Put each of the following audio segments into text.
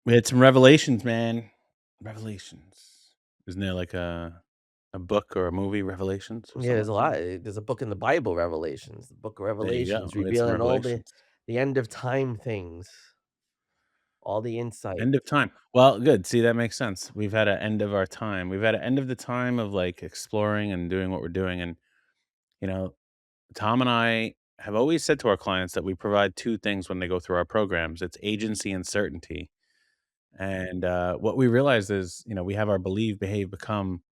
We had some revelations, man. Revelations. Isn't there like a book or a movie, Revelations or Yeah, something there's a like lot. that? There's a book in the Bible, Revelations. The book of There you go. Revelations We had some revealing all the revelations. the end of time things, all the insight. End of time. Well, good. See, that makes sense. We've had an end of our time. We've had an end of the time of like exploring and doing what we're doing. And, you know, Tom and I have always said to our clients that we provide two things when they go through our programs. It's agency and certainty. And what we realized is, we have our believe, behave, become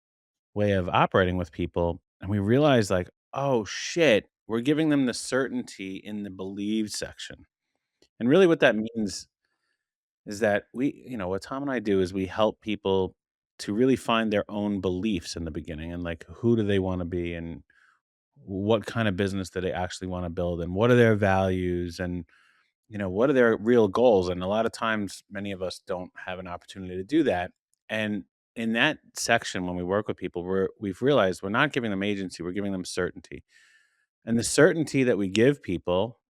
way of operating with people. And we realize like, oh shit, we're giving them the certainty in the believe section. And really what that means is that what Tom and I do is we help people to really find their own beliefs in the beginning and like who do they want to be and what kind of business do they actually want to build and what are their values and what are their real goals. And a lot of times many of us don't have an opportunity to do that. And in that section when we work with people, we've realized we're not giving them agency, we're giving them certainty. And the certainty that we give people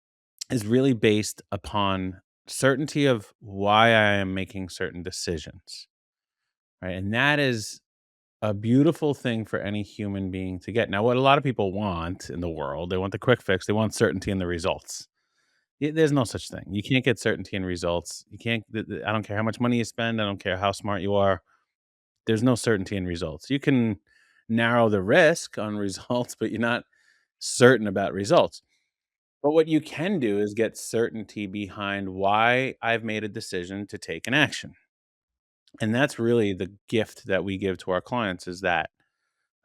is really based upon certainty of why I am making certain decisions, right? And that is a beautiful thing for any human being to get. Now, what a lot of people want in the world, they want the quick fix, they want certainty in the results. There's no such thing. You can't get certainty in results. You can't, I don't care how much money you spend, I don't care how smart you are. There's no certainty in results. You can narrow the risk on results, but you're not certain about results. But what you can do is get certainty behind why I've made a decision to take an action. And that's really the gift that we give to our clients is that,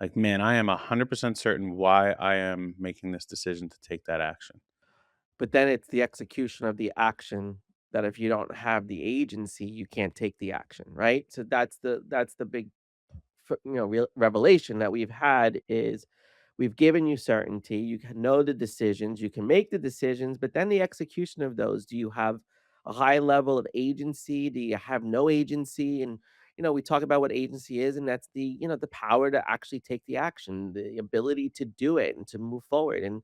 like, man, I am 100% certain why I am making this decision to take that action. But then it's the execution of the action that if you don't have the agency, you can't take the action, right? So that's the big real revelation that we've had is we've given you certainty, you can know the decisions, you can make the decisions, but then the execution of those, do you have a high level of agency? Do you have no agency? And we talk about what agency is, and that's the power to actually take the action, the ability to do it and to move forward. And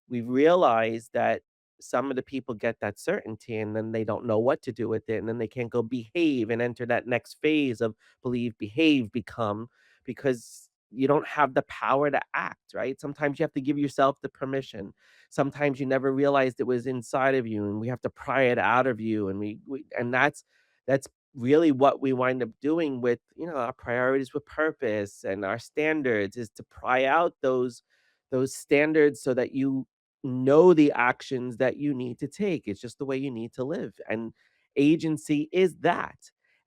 we've realized that some of the people get that certainty and then they don't know what to do with it. And then they can't go behave and enter that next phase of believe, behave, become, because you don't have the power to act, right? Sometimes you have to give yourself the permission. Sometimes you never realized it was inside of you and we have to pry it out of you. And and that's really what we wind up doing with, our priorities with purpose and our standards is to pry out those standards so that you know the actions that you need to take. It's just the way you need to live. And agency is that.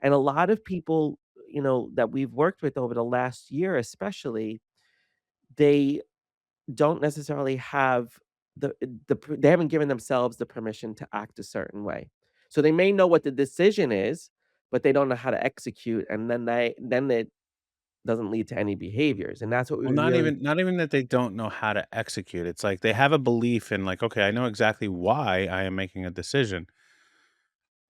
And a lot of people, that we've worked with over the last year, especially, they don't necessarily have they haven't given themselves the permission to act a certain way. So they may know what the decision is, but they don't know how to execute. And then it doesn't lead to any behaviors. And that's what we Well, not really. even not even that they don't know how to execute. It's like they have a belief in like, okay, I know exactly why I am making a decision.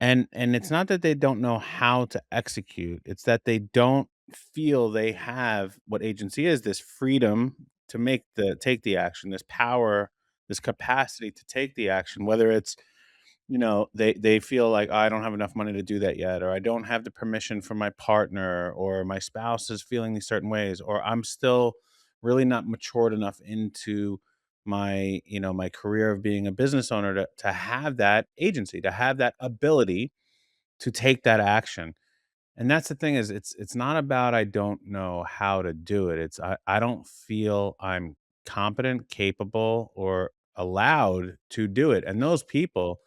And it's not that they don't know how to execute. It's that they don't feel they have what agency is, this freedom to take the action, this power, this capacity to take the action, whether it's they feel like, "Oh, I don't have enough money to do that yet," or I don't have the permission from my partner, or my spouse is feeling these certain ways, or I'm still really not matured enough into my career of being a business owner to have that agency, to have that ability to take that action. And that's the thing is it's not about I don't know how to do it. It's I don't feel I'm competent, capable, or allowed to do it. And those people,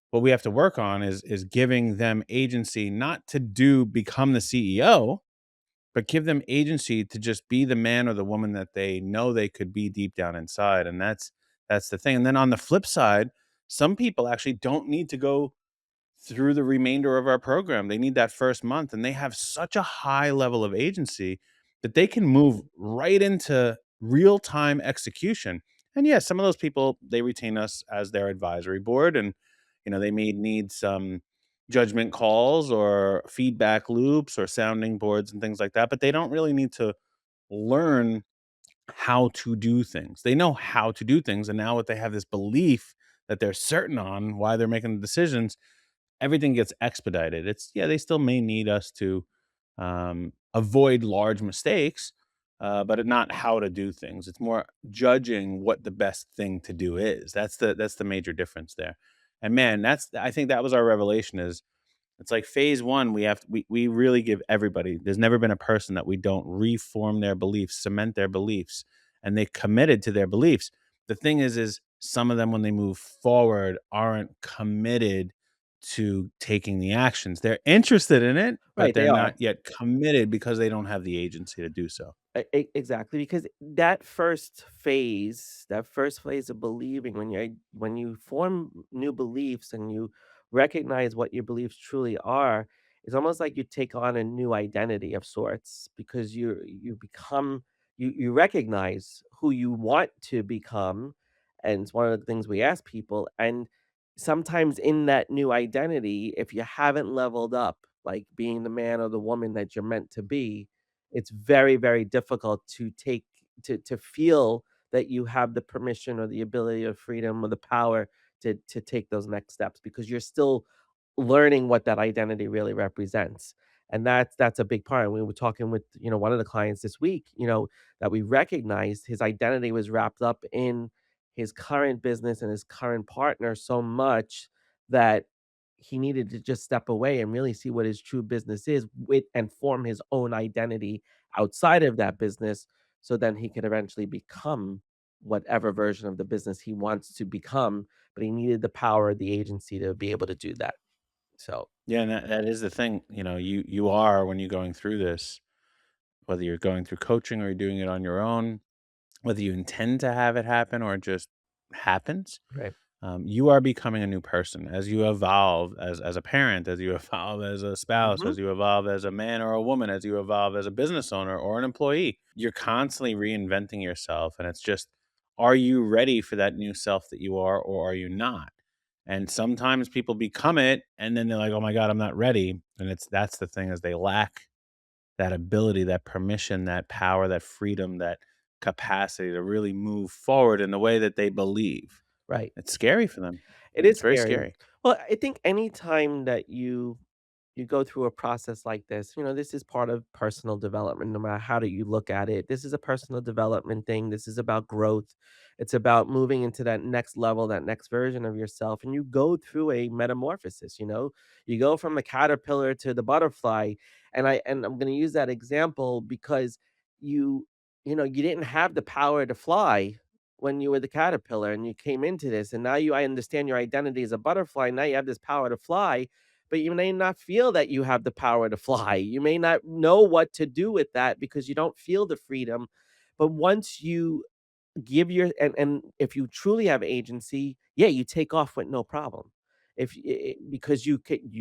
what we have to work on is giving them agency not to become the CEO, but give them agency to just be the man or the woman that they know they could be deep down inside. And that's the thing. And then on the flip side, some people actually don't need to go through the remainder of our program. They need that first month, and they have such a high level of agency that they can move right into real time execution. And yes, some of those people, they retain us as their advisory board, and they may need some judgment calls or feedback loops or sounding boards and things like that, but they don't really need to learn how to do things. They know how to do things, and now what they have this belief that they're certain on why they're making the decisions, everything gets expedited. It's yeah, they still may need us to avoid large mistakes, but not how to do things. It's more judging what the best thing to do is. That's the major difference there. And man, that's I think that was our revelation is it's like phase 1, we really give everybody there's never been a person that we don't reform their beliefs, cement their beliefs, and they committed to their beliefs. The thing is some of them, when they move forward, aren't committed to taking the actions. They're interested in it, but Right, they're they are. not yet committed because they don't have the agency to do so. Exactly, because that first phase of believing, when you form new beliefs and you recognize what your beliefs truly are, it's almost like you take on a new identity of sorts because you recognize who you want to become, and it's one of the things we ask people. And sometimes in that new identity, if you haven't leveled up, like being the man or the woman that you're meant to be, it's very, very difficult to feel that you have the permission or the ability or freedom or the power to take those next steps because you're still learning what that identity really represents. And that's a big part. We were talking with, one of the clients this week, that we recognized his identity was wrapped up in his current business and his current partner so much that he needed to just step away and really see what his true business is with and form his own identity outside of that business so then he could eventually become whatever version of the business he wants to become, but he needed the power, the agency to be able to do that. So, Yeah, and that is the thing. You are when you're going through this, whether you're going through coaching or you're doing it on your own, whether you intend to have it happen or it just happens, right. you are becoming a new person as you evolve as a parent, as you evolve as a spouse, Mhm. as you evolve as a man or a woman, as you evolve as a business owner or an employee. You're constantly reinventing yourself, and it's just, are you ready for that new self that you are, or are you not? And sometimes people become it, and then they're like, "Oh my god, I'm not ready." And that's the thing is they lack that ability, that permission, that power, that freedom, that capacity to really move forward in the way that they believe. Right. It's scary for them. It is It's very scary. scary. Well, I think anytime that you go through a process like this, this is part of personal development, no matter how do you look at it. This is a personal development thing. This is about growth. It's about moving into that next level, that next version of yourself. And you go through a metamorphosis, You go from the caterpillar to the butterfly. And I'm gonna use that example because you you didn't have the power to fly when you were the caterpillar and you came into this, and now I understand your identity as a butterfly. Now you have this power to fly, but you may not feel that you have the power to fly. You may not know what to do with that because you don't feel the freedom. But once you give your and if you truly have agency, yeah, you take off with no problem. Because you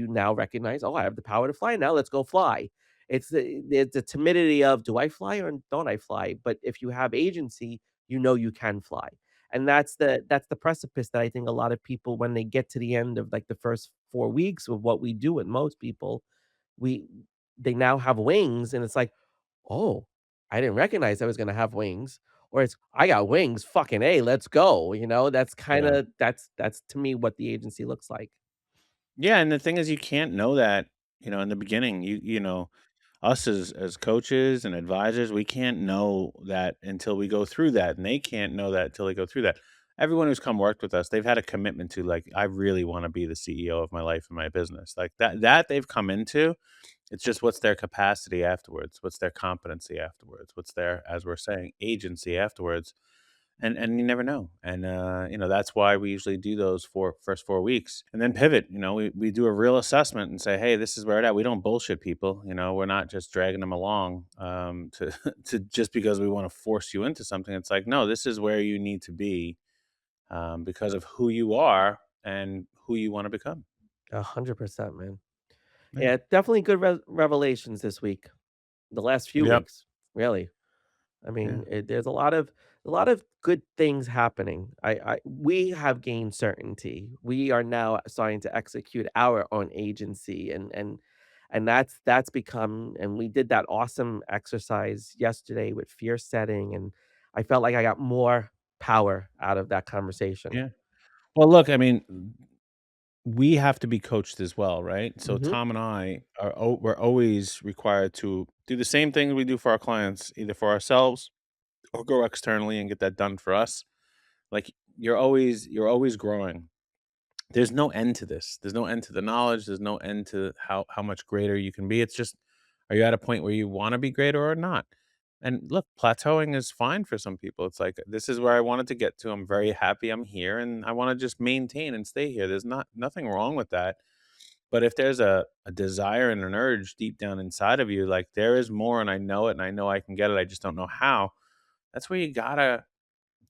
now recognize, oh, I have the power to fly. Now let's go fly. It's the timidity of, do I fly or don't I fly? But if you have agency, you know you can fly. And that's the precipice that I think a lot of people, when they get to the end of like the first 4 weeks of what we do with most people, we they now have wings, and it's like, "Oh, I didn't recognize I was gonna have wings." Or it's, "I got wings, fucking A, let's go," That's Yeah. kinda that's to me what the agency looks like. Yeah, and the thing is you can't know that, in the beginning. Us as coaches and advisors, we can't know that until we go through that, and they can't know that until they go through that. Everyone who's come worked with us, they've had a commitment to like, I really want to be the CEO of my life and my business. Like that they've come into. It's just what's their capacity afterwards, what's their competency afterwards, what's their, as we're saying, agency afterwards. And you never know. And that's why we usually do those first 4 weeks and then pivot. We do a real assessment and say, hey, this is where it at. We don't bullshit people. We're not just dragging them along to to just because we want to force you into something. It's like, no, this is where you need to be, because of who you are and who you want to become. 100%, man. Yeah. Yeah, definitely good revelations this week. The last few Yep. weeks, really. I Yeah. mean, there's a lot of good things happening. We have gained certainty. We are now starting to execute our own agency, and that's become. And we did that awesome exercise yesterday with fear setting, and I felt like I got more power out of that conversation. Yeah. Well, look, I mean, we have to be coached as well, right? So Mhm. Tom and I we're always required to do the same things we do for our clients, either for ourselves or go externally and get that done for us. Like you're always growing. There's no end to this. There's no end to the knowledge. There's no end to how much greater you can be. It's just, are you at a point where you want to be greater or not? And look, plateauing is fine for some people. It's like, this is where I wanted to get to. I'm very happy I'm here and I want to just maintain and stay here. There's nothing wrong with that. But if there's a desire and an urge deep down inside of you, like there is more and I know it and I know I can get it. I just don't know how. That's where you gotta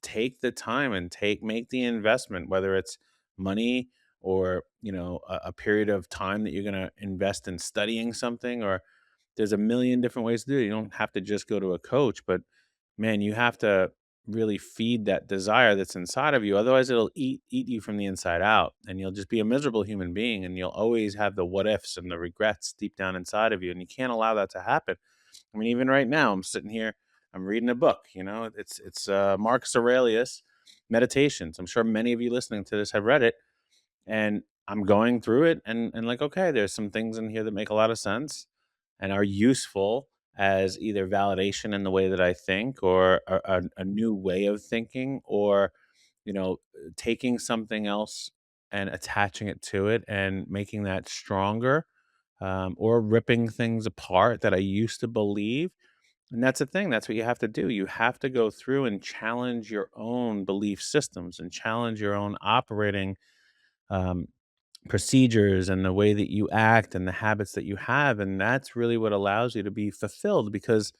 take the time and make the investment, whether it's money or a period of time that you're going to invest in studying something, or there's a million different ways to do it. You don't have to just go to a coach, but man, you have to really feed that desire that's inside of you, otherwise it'll eat you from the inside out and you'll just be a miserable human being, and you'll always have the what ifs and the regrets deep down inside of you, and you can't allow that to happen. I mean, even right now, I'm sitting here, I'm reading a book. It's Marcus Aurelius Meditations. I'm sure many of you listening to this have read it, and I'm going through it, and like, okay, there's some things in here that make a lot of sense and are useful as either validation in the way that I think, or a new way of thinking, or taking something else and attaching it to it and making that stronger, or ripping things apart that I used to believe. And that's the thing. That's what you have to do. You have to go through and challenge your own belief systems and challenge your own operating um, procedures and the way that you act and the habits that you have. And that's really what allows you to be fulfilled, because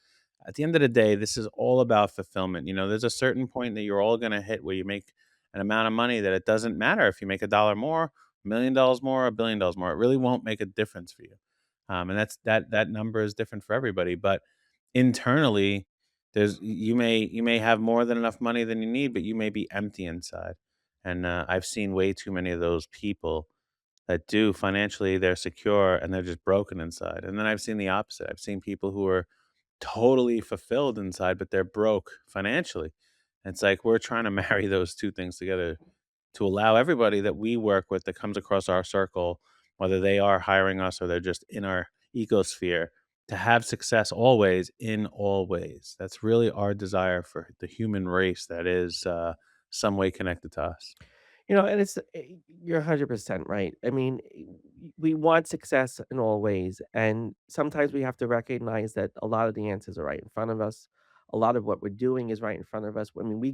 at the end of the day, this is all about fulfillment. There's a certain point that you're all going to hit where you make an amount of money that it doesn't matter if you make $1 more, $1 million more, $1 billion more. It really won't make a difference for you. And that number is different for everybody. But internally, you may have more than enough money than you need, but you may be empty inside. And I've seen way too many of those people that do financially, they're secure and they're just broken inside. And then I've seen the opposite. I've seen people who are totally fulfilled inside, but they're broke financially. It's like we're trying to marry those two things together to allow everybody that we work with that comes across our circle, whether they are hiring us or they're just in our ecosphere, to have success always in all ways. That's really our desire for the human race that is some way connected to us. And you're 100% right. I mean, we want success in all ways, and sometimes we have to recognize that a lot of the answers are right in front of us. A lot of what we're doing is right in front of us. I mean,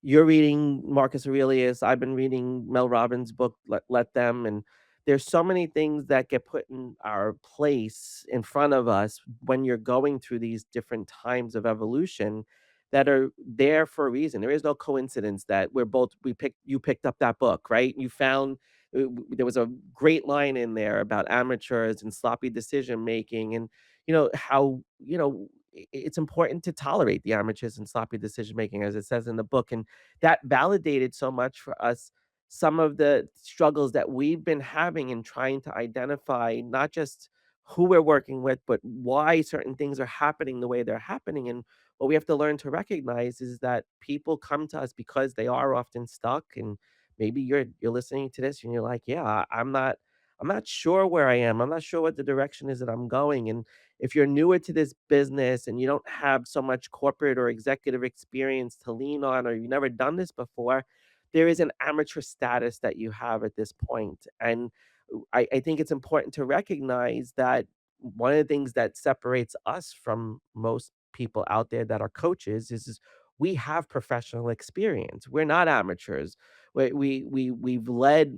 you're reading Marcus Aurelius. I've been reading Mel Robbins' book, Let Them, and there's so many things that get put in our place in front of us when you're going through these different times of evolution that are there for a reason. There is no coincidence that we picked up that book, right? You found there was a great line in there about amateurs and sloppy decision making, and how it's important to tolerate the amateurs and sloppy decision making, as it says in the book, and that validated so much for us some of the struggles that we've been having in trying to identify not just who we're working with, but why certain things are happening the way they're happening. And what we have to learn to recognize is that people come to us because they are often stuck, and maybe you're listening to this and you're like, yeah, I'm not sure where I am. I'm not sure what the direction is that I'm going. And if you're newer to this business and you don't have so much corporate or executive experience to lean on, or you've never done this before, there is an amateur status that you have at this point. And I think it's important to recognize that one of the things that separates us from most people out there that are coaches is we have professional experience. We're not amateurs. We've led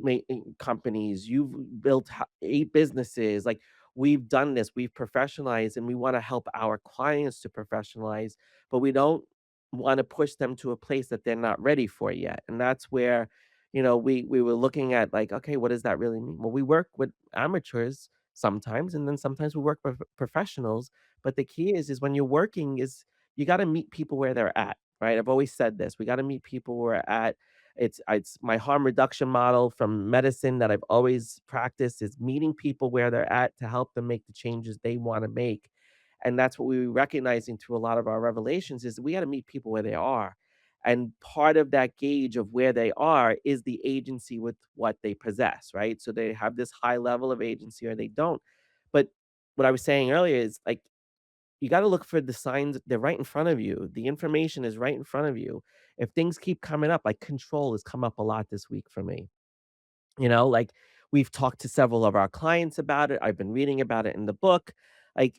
companies. You've built 8 businesses. Like, we've done this. We've professionalized, and we want to help our clients to professionalize, but we don't want to push them to a place that they're not ready for yet. And that's where we were looking at, like, okay, what does that really mean? Well, we work with amateurs sometimes, and then sometimes we work with professionals. But the key is when you're working is you got to meet people where they're at, right? I've always said this. We got to meet people where they're at. It's my harm reduction model from medicine that I've always practiced, is meeting people where they're at to help them make the changes they want to make. And that's what we were recognizing through a lot of our revelations, is we got to meet people where they are. And part of that gauge of where they are is the agency with what they possess, right? So they have this high level of agency or they don't. But what I was saying earlier is like you got to look for the signs. They're right in front of you. The information is right in front of you. If things keep coming up, like control has come up a lot this week for me. Like we've talked to several of our clients about it. I've been reading about it in the book. Like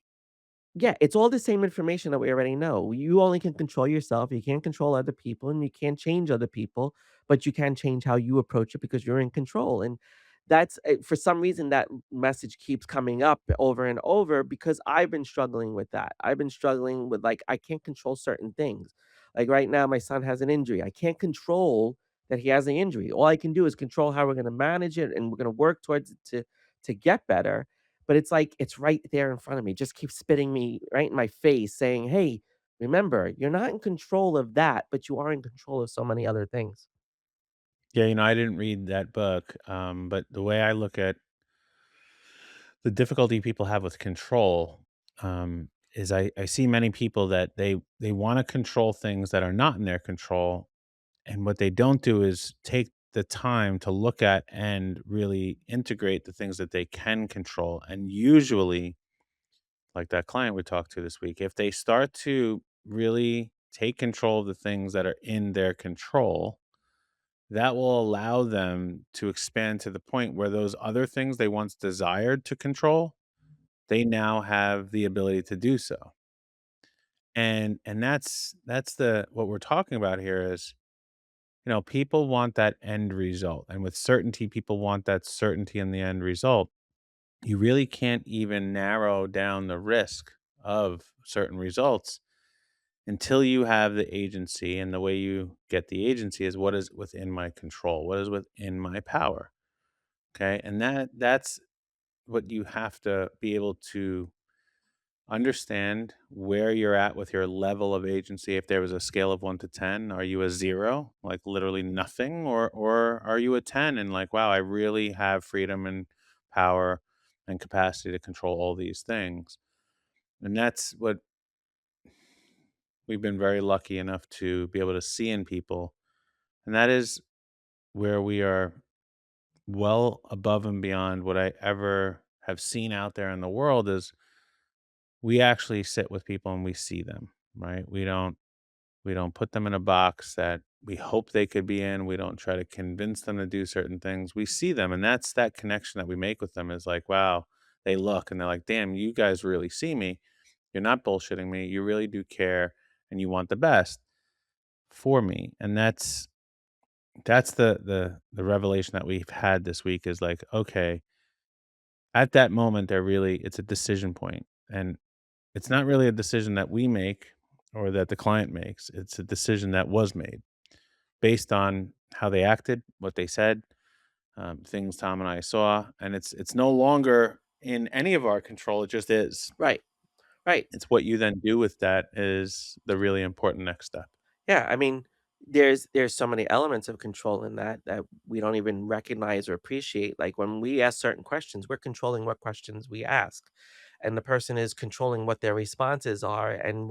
yeah, it's all the same information that we already know. You only can control yourself. You can't control other people and you can't change other people, but you can change how you approach it because you're in control. And that's for some reason that message keeps coming up over and over because I've been struggling with that. I've been struggling with like I can't control certain things. Like right now my son has an injury. I can't control that he has an injury. All I can do is control how we're going to manage it and we're going to work towards it to get better, but it's like, it's right there in front of me, just keeps spitting me right in my face saying, "Hey, remember, you're not in control of that, but you are in control of so many other things." Yeah, I didn't read that book, but the way I look at the difficulty people have with control, is I see many people that they want to control things that are not in their control, and what they don't do is take the time to look at and really integrate the things that they can control. And usually, like that client we talked to this week, if they start to really take control of the things that are in their control, that will allow them to expand to the point where those other things they once desired to control, they now have the ability to do so. And that's the what we're talking about here is, people want that end result. And with certainty, people want that certainty in the end result. You really can't even narrow down the risk of certain results until you have the agency. And the way you get the agency is what is within my control, what is within my power. Okay. And that's what you have to be able to understand where you're at with your level of agency. If there was a scale of 1 to 10, are you a 0, like literally nothing, or are you a 10 and like, wow, I really have freedom and power and capacity to control all these things. And that's what we've been very lucky enough to be able to see in people. And that is where we are well above and beyond what I ever have seen out there in the world is we actually sit with people and we see them, right? We don't put them in a box that we hope they could be in. We don't try to convince them to do certain things. We see them, and that's that connection that we make with them is like, wow, they look and they're like, damn, you guys really see me. You're not bullshitting me. You really do care and you want the best for me. And that's the revelation that we've had this week is like, okay, at that moment they're really it's a decision point. And it's not really a decision that we make or that the client makes. It's a decision that was made based on how they acted, what they said, things Tom and I saw, and it's no longer in any of our control. It just is. Right. Right. It's what you then do with that is the really important next step. Yeah, I mean, there's so many elements of control in that we don't even recognize or appreciate. Like when we ask certain questions, we're controlling what questions we ask. And the person is controlling what their responses are. And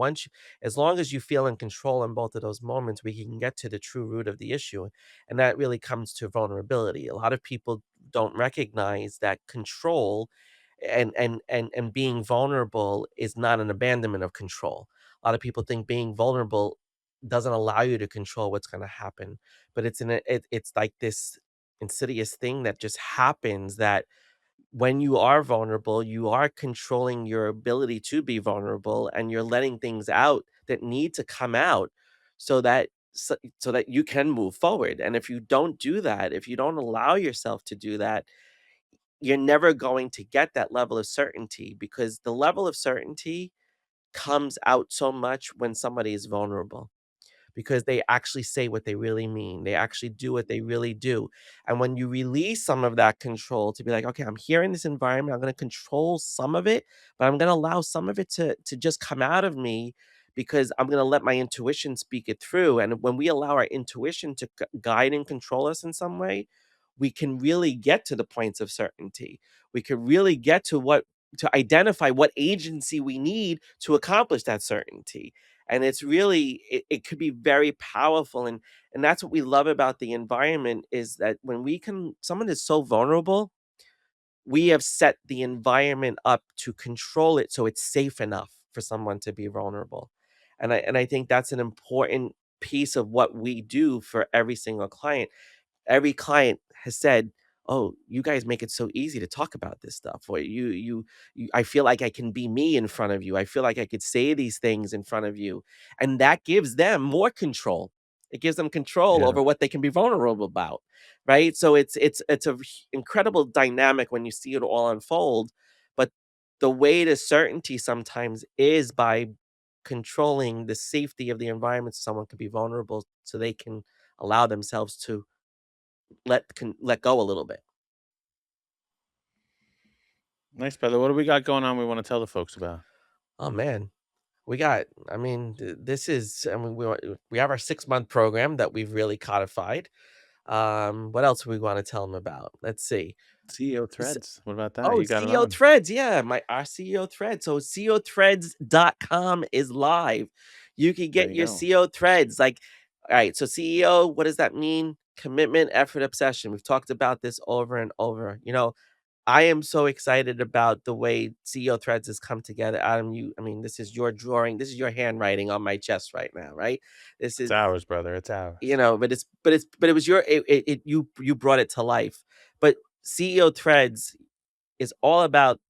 as long as you feel in control in both of those moments, we can get to the true root of the issue. And that really comes to vulnerability. A lot of people don't recognize that control and being vulnerable is not an abandonment of control. A lot of people think being vulnerable doesn't allow you to control what's gonna happen, but it's like this insidious thing that just happens that when you are vulnerable, you are controlling your ability to be vulnerable, and you're letting things out that need to come out so that so that you can move forward, and if you don't do that, if you don't allow yourself to do that, you're never going to get that level of certainty because the level of certainty comes out so much when somebody is vulnerable because they actually say what they really mean. They actually do what they really do. And when you release some of that control to be like, okay, I'm here in this environment, I'm going to control some of it, but I'm going to allow some of it to just come out of me because I'm going to let my intuition speak it through. And when we allow our intuition to guide and control us in some way, we can really get to the points of certainty. We can really get to identify what agency we need to accomplish that certainty. And it's really it could be very powerful, and that's what we love about the environment is that when we can someone is so vulnerable, we have set the environment up to control it so it's safe enough for someone to be vulnerable. And I think that's an important piece of what we do for every single client. Every client has said, "Oh, you guys make it so easy to talk about this stuff," or "You I feel like I can be me in front of you. I feel like I could say these things in front of you." And that gives them more control. It gives them control Yeah. over what they can be vulnerable about, right? So it's a incredible dynamic when you see it all unfold, but the way to certainty sometimes is by controlling the safety of the environment so someone can be vulnerable so they can allow themselves to let go a little bit. Nice, brother. What do we got going on we wanna tell the folks about? Oh, man. I mean, this is, I mean, we have our 6-month program that we've really codified. What else do we want to tell them about? Let's see. CEO S- Threads. What about that? Oh, You got it CEO on. Threads. Yeah, our CEO Threads. So ceothreads.com is live. You can There get you your go. CEO Threads. Like, all right, so CEO, what does that mean? Commitment, effort, obsession. We've talked about this over and over. I am so excited about the way CEO Threads has come together. Adam, I mean, this is your drawing, this is your handwriting on my chest right now, right? This It's is, ours, brother. It's ours. but it was you brought it to life. But CEO Threads is all about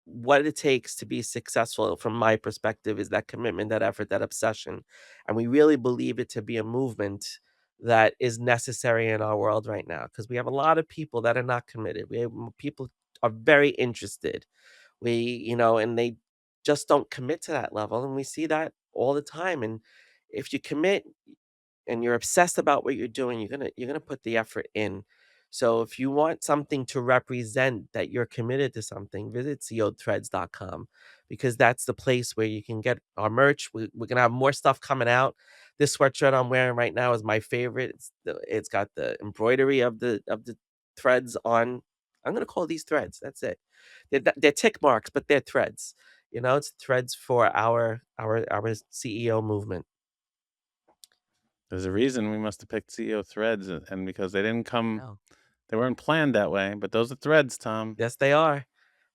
what it takes to be successful from my perspective is that commitment, that effort, that obsession. And we really believe it to be a movement that is necessary in our world right now because we have a lot of people that are not committed. People are very interested. And they just don't commit to that level. And we see that all the time. And if you commit, and you're obsessed about what you're doing, you're gonna put the effort in. So if you want something to represent that you're committed to something, visit ceothreads.com because that's the place where you can get our merch. We're gonna have more stuff coming out. This sweatshirt I'm wearing right now is my favorite. It's got the embroidery of the threads on. I'm gonna call these threads. That's it. They're tick marks, but they're threads. It's threads for our CEO movement. There's a reason we must have picked CEO Threads, and because Oh. they weren't planned that way, but those are threads, Tom. Yes, they are.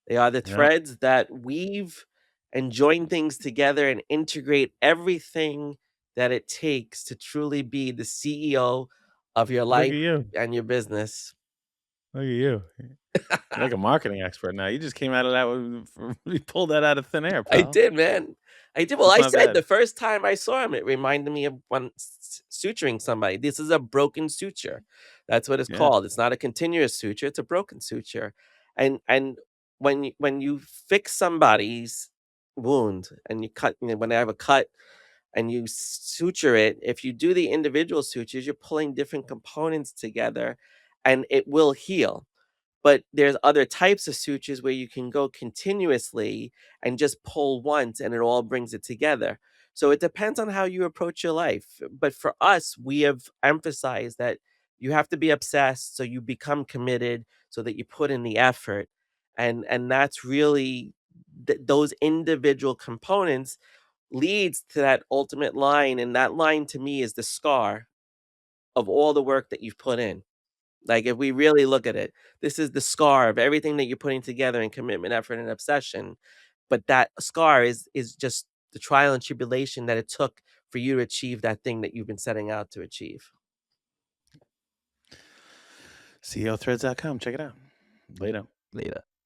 They are the Yeah. threads that weave and join things together and integrate everything that it takes to truly be the CEO of your Look at life you. and your business. Look at you. You're like a marketing expert now. You just came out of that you pulled that out of thin air, I pal. did, man. I did. Well, That's I not said bad. the first time I saw him, it reminded me of when suturing somebody. This is a broken suture. That's what it's Yeah. called. It's not a continuous suture. It's a broken suture. And when you fix somebody's wound and you cut, when they have a cut and you suture it, if you do the individual sutures, you're pulling different components together, and it will heal. But there's other types of sutures where you can go continuously and just pull once and it all brings it together. So it depends on how you approach your life. But for us, we have emphasized that you have to be obsessed so you become committed so that you put in the effort. And that's really those individual components leads to that ultimate line. And that line to me is the scar of all the work that you've put in. Like, if we really look at it, this is the scar of everything that you're putting together in commitment, effort, and obsession. But that scar is just the trial and tribulation that it took for you to achieve that thing that you've been setting out to achieve. CEOthreads.com. Check it out. Later. Later.